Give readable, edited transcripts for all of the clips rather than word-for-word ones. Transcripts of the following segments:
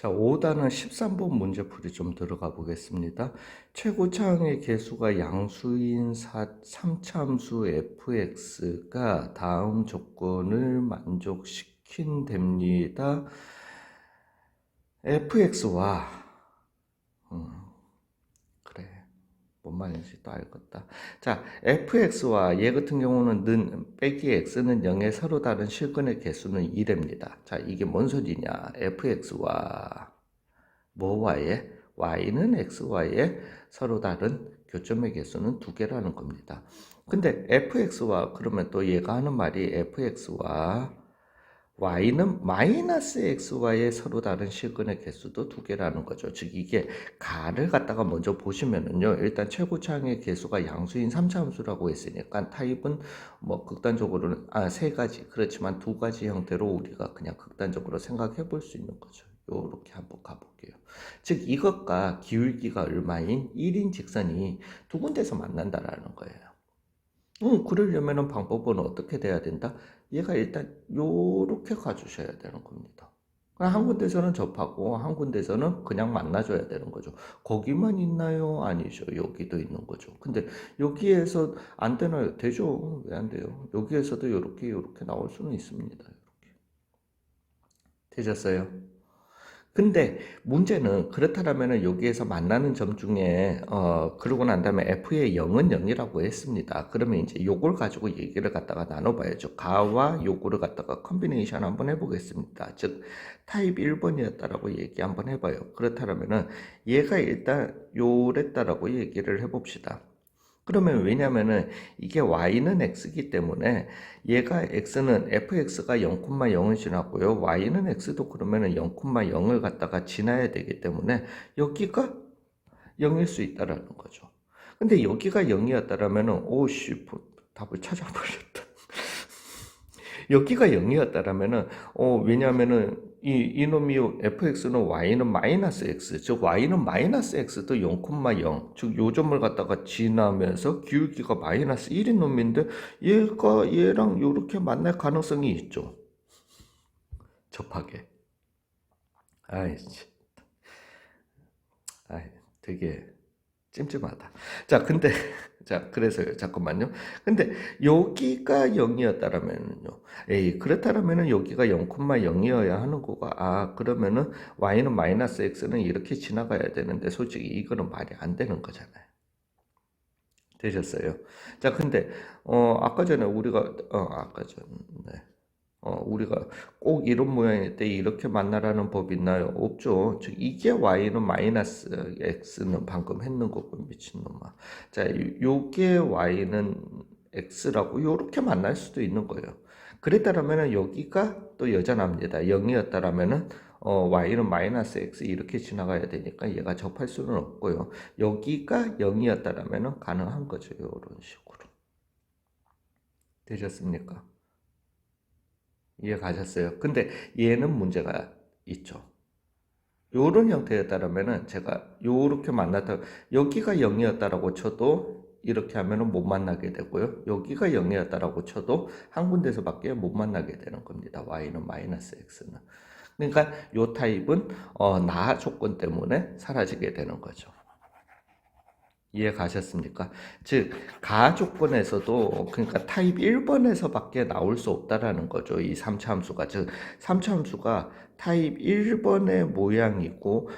자, 5단은 13번 문제풀이 좀 들어가 보겠습니다. 최고차항의 개수가 양수인 3차함수 fx가 다음 조건을 만족시킨답니다. fx와 그래 뭔 말인지 또 알겠다. 자, fx와 얘 같은 경우는 빼기 x는 0의 서로 다른 실근의 개수는 2랍니다. 자, 이게 뭔 소리냐? fx와 뭐와의 y는 xy의 서로 다른 교점의 개수는 2개라는 겁니다. 근데 fx와 그러면 또 얘가 하는 말이 fx와 y는 마이너스 xy의 서로 다른 실근의 개수도 2개라는 거죠. 즉 이게 가를 갖다가 먼저 보시면은요. 일단 최고차항의 개수가 양수인 3차함수라고 했으니까 타입은 뭐 극단적으로는 3가지 그렇지만 2가지 형태로 우리가 그냥 극단적으로 생각해 볼 수 있는 거죠. 요렇게 한번 가볼게요. 즉 이것과 기울기가 얼마인 1인 직선이 두 군데서 만난다라는 거예요. 그러려면 방법은 어떻게 돼야 된다? 얘가 일단 요렇게 가주셔야 되는 겁니다. 한 군데서는 접하고 한 군데서는 그냥 만나줘야 되는 거죠. 거기만 있나요? 아니죠. 여기도 있는 거죠. 근데 여기에서 안 되나요? 되죠. 왜 안 돼요? 여기에서도 요렇게 나올 수는 있습니다. 이렇게. 되셨어요? 근데 문제는 그렇다면 여기에서 만나는 점 중에 그러고 난 다음에 f의 0은 0이라고 했습니다. 그러면 이제 요걸 가지고 얘기를 갖다가 나눠봐야죠. 가와 요거를 갖다가 컨비네이션 한번 해보겠습니다. 즉 타입 1번이었다라고 얘기 한번 해봐요. 그렇다면 얘가 일단 요랬다라고 얘기를 해봅시다. 그러면 왜냐면은 이게 y는 x이기 때문에 얘가 x는 fx가 0,0을 지났고요. y는 x도 그러면은 0,0을 갖다가 지나야 되기 때문에 여기가 0일 수 있다라는 거죠. 근데 여기가 0이었다라면은 오씨 답을 찾아버렸다. 여기가 0이었다라면은 왜냐면은 이놈이 fx는 y는 마이너스 x 즉 y는 마이너스 x도 0,0 즉 요점을 갖다가 지나면서 기울기가 마이너스 1인 놈인데 얘가 얘랑 요렇게 만날 가능성이 있죠. 접하게. 아이 되게 찜찜하다. 자, 근데 자, 그래서요. 잠깐만요. 근데 여기가 0이었다라면요. 에이, 그렇다면은 여기가 0,0이어야 하는 거가 그러면은 y는 마이너스 x는 이렇게 지나가야 되는데 솔직히 이거는 말이 안 되는 거잖아요. 되셨어요? 자, 근데 아까 전에 우리가 아까 전에 우리가 꼭 이런 모양일 때 이렇게 만나라는 법 있나요? 없죠. 즉 이게 y는 마이너스 x는 방금 했는 거고 미친놈아. 자, 요게 y는 x라고 요렇게 만날 수도 있는 거예요. 그랬다라면은 여기가 또 여전합니다. 0이었다라면은 y는 마이너스 x 이렇게 지나가야 되니까 얘가 접할 수는 없고요. 여기가 0이었다라면은 가능한 거죠. 요런 식으로. 되셨습니까? 이해 가셨어요? 근데 얘는 문제가 있죠. 요런 형태였다면은 제가 요렇게 만났다 여기가 0이었다라고 쳐도 이렇게 하면은 못 만나게 되고요. 여기가 0이었다라고 쳐도 한 군데서밖에 못 만나게 되는 겁니다. y는 마이너스 x는. 그러니까 요 타입은 나 조건 때문에 사라지게 되는 거죠. 이해 가셨습니까? 즉, 가 조건에서도, 그러니까 타입 1번에서밖에 나올 수 없다라는 거죠. 이 3차 함수가. 즉, 3차 함수가 타입 1번의 모양이고,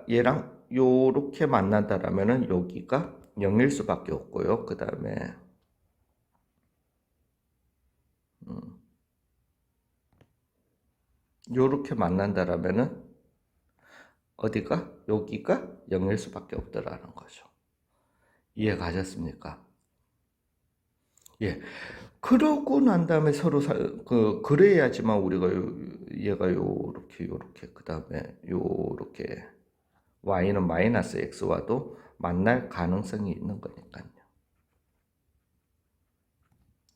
얘랑 요렇게 만난다라면은 여기가 0일 수밖에 없고요. 그 다음에, 요렇게 만난다라면은 어디가? 여기가 0일 수밖에 없다라는 거죠. 이해 가셨습니까? 예. 그러고 난 다음에 서로 그래야지만 우리가 얘가 요렇게 그 다음에 요렇게 y는 마이너스 x와도 만날 가능성이 있는 거니까요.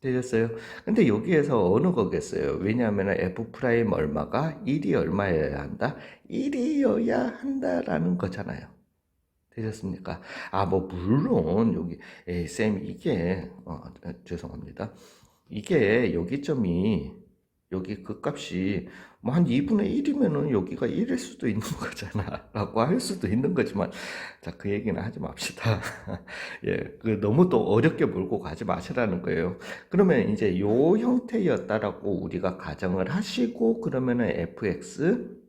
되셨어요? 근데 여기에서 어느 거겠어요? 왜냐하면 f 프라임 얼마가 1이 얼마여야 한다? 1이어야 한다라는 거잖아요. 되셨습니까? 뭐 물론 여기 쌤 이게 죄송합니다. 이게 여기 점이 여기 그 값이 뭐 한 2분의 1이면은 여기가 1일 수도 있는 거잖아 라고 할 수도 있는 거지만, 자, 그 얘기는 하지 맙시다. 예, 그 너무 또 어렵게 몰고 가지 마시라는 거예요. 그러면 이제 요 형태였다라고 우리가 가정을 하시고, 그러면은 fx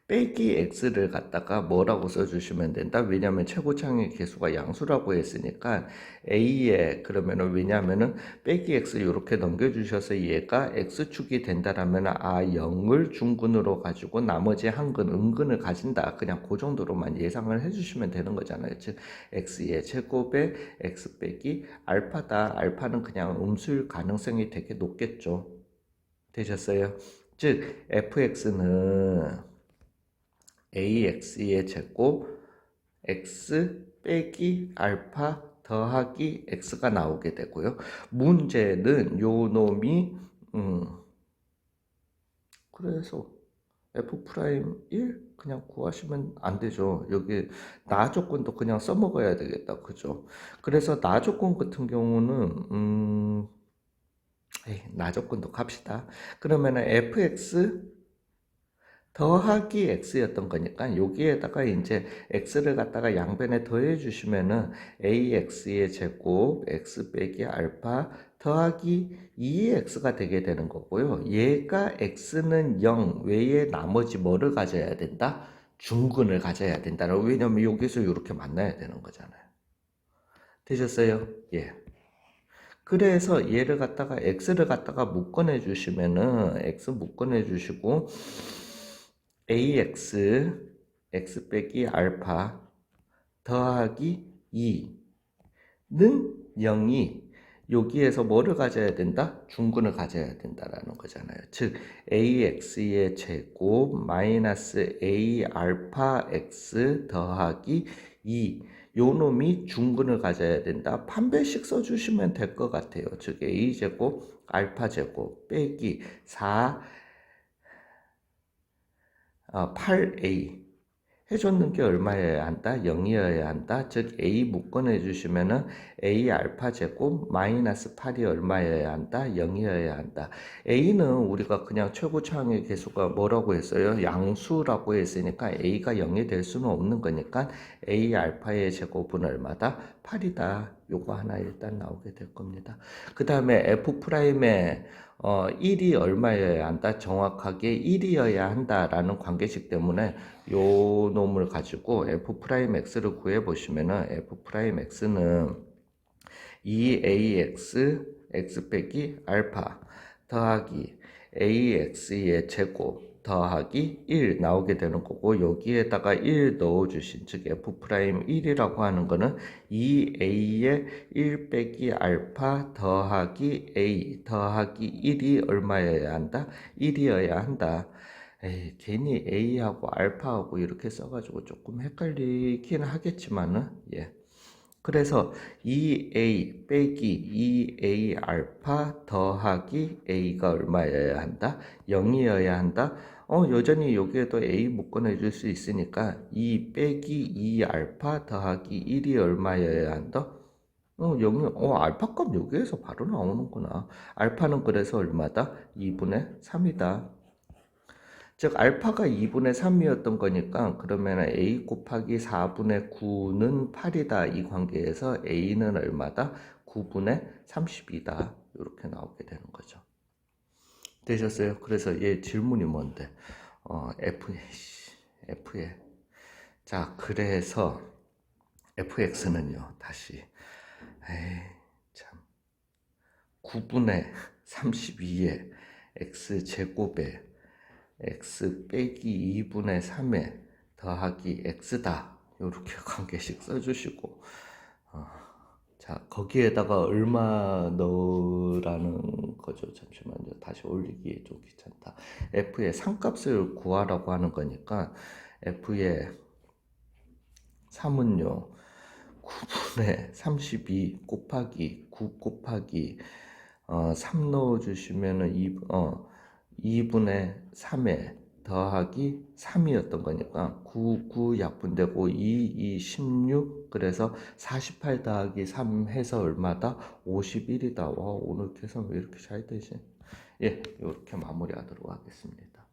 빼기 x를 갖다가 뭐라고 써주시면 된다. 왜냐하면 최고창의 개수가 양수라고 했으니까 a에, 그러면은 왜냐하면은 빼기 x 이렇게 넘겨주셔서 얘가 x축이 된다라면 0을 중근으로 가지고 나머지 한근 음근을 가진다. 그냥 그 정도로만 예상을 해주시면 되는 거잖아요. 즉 x의 제곱에 x 빼기 알파다. 알파는 그냥 음수일 가능성이 되게 높겠죠. 되셨어요? 즉 fx는 ax의 제곱 x 빼기 알파 더하기 x가 나오게 되고요. 문제는 요 놈이 그래서 f 프라임 1 그냥 구하시면 안 되죠. 여기 나 조건도 그냥 써먹어야 되겠다. 그죠? 그래서 나 조건 같은 경우는 나 조건도 갑시다. 그러면은 fx 더하기 x였던 거니까 여기에다가 이제 x를 갖다가 양변에 더해 주시면은 ax의 제곱 x 빼기 알파 더하기 2x가 되게 되는 거고요. 얘가 x는 0 외에 나머지 뭐를 가져야 된다? 중근을 가져야 된다. 왜냐면 여기서 이렇게 만나야 되는 거잖아요. 되셨어요? 예. 그래서 얘를 갖다가 x를 갖다가 묶어내 주시면은 x 묶어내 주시고 ax x 빼기 알파 더하기 2는 0이 여기에서 뭐를 가져야 된다? 중근을 가져야 된다라는 거잖아요. 즉 ax의 제곱 마이너스 a 알파 x 더하기 2 요 놈이 중근을 가져야 된다. 판별식 써주시면 될 것 같아요. 즉 a제곱 알파 제곱 빼기 4 8a 해줬는 게 얼마여야 한다? 0이어야 한다. 즉 a 묶어내 주시면은 a 알파 제곱 마이너스 8이 얼마여야 한다? 0이어야 한다. a는 우리가 그냥 최고차항의 개수가 뭐라고 했어요? 양수라고 했으니까 a가 0이 될 수는 없는 거니까 a 알파의 제곱은 얼마다? 8이다. 요거 하나 일단 나오게 될 겁니다. 그 다음에 f 프라임의 1이 얼마여야 한다? 정확하게 1이어야 한다라는 관계식 때문에 요 놈을 가지고 f'x를 구해 보시면은 f'x는 2ax x 빼기 알파 더하기 ax의 제곱 더하기 1 나오게 되는 거고, 여기에다가 1 넣어 주신 즉 f'1이라고 하는 거는 2a의 1 빼기 알파 더하기 a 더하기 1이 얼마여야 한다? 1이어야 한다. 괜히 A하고 알파하고 이렇게 써가지고 조금 헷갈리긴 하겠지만은, 예. 그래서 2A 빼기 2A 알파 더하기 A가 얼마여야 한다? 0이어야 한다? 여전히 여기에도 A 묶어내 줄 수 있으니까 2 빼기 2 알파 더하기 1이 얼마여야 한다? 0이, 알파 값 여기에서 바로 나오는구나. 알파는 그래서 얼마다? 2분의 3이다. 즉 알파가 2분의 3이었던 거니까 그러면 a 곱하기 4분의 9는 8이다. 이 관계에서 a는 얼마다? 9분의 30이다. 이렇게 나오게 되는 거죠. 되셨어요? 그래서 얘 질문이 뭔데? F에. 자, 그래서 fx는요. 다시. 참. 9분의 32에 x제곱에 x 빼기 2분의 3에 더하기 x다. 이렇게 관계식 써주시고, 자, 거기에다가 얼마 넣으라는 거죠. 잠시만요. 다시 올리기 좀 귀찮다. f의 상값을 구하라고 하는 거니까 f의 3은요. 9분의 32 곱하기 9 곱하기 3 넣어주시면은 2분의 3에 더하기 3이었던 거니까 9, 9 약분되고 2, 2, 16 그래서 48 더하기 3 해서 얼마다? 51이다. 와, 오늘 계산 왜 이렇게 잘 되지? 예, 이렇게 마무리하도록 하겠습니다.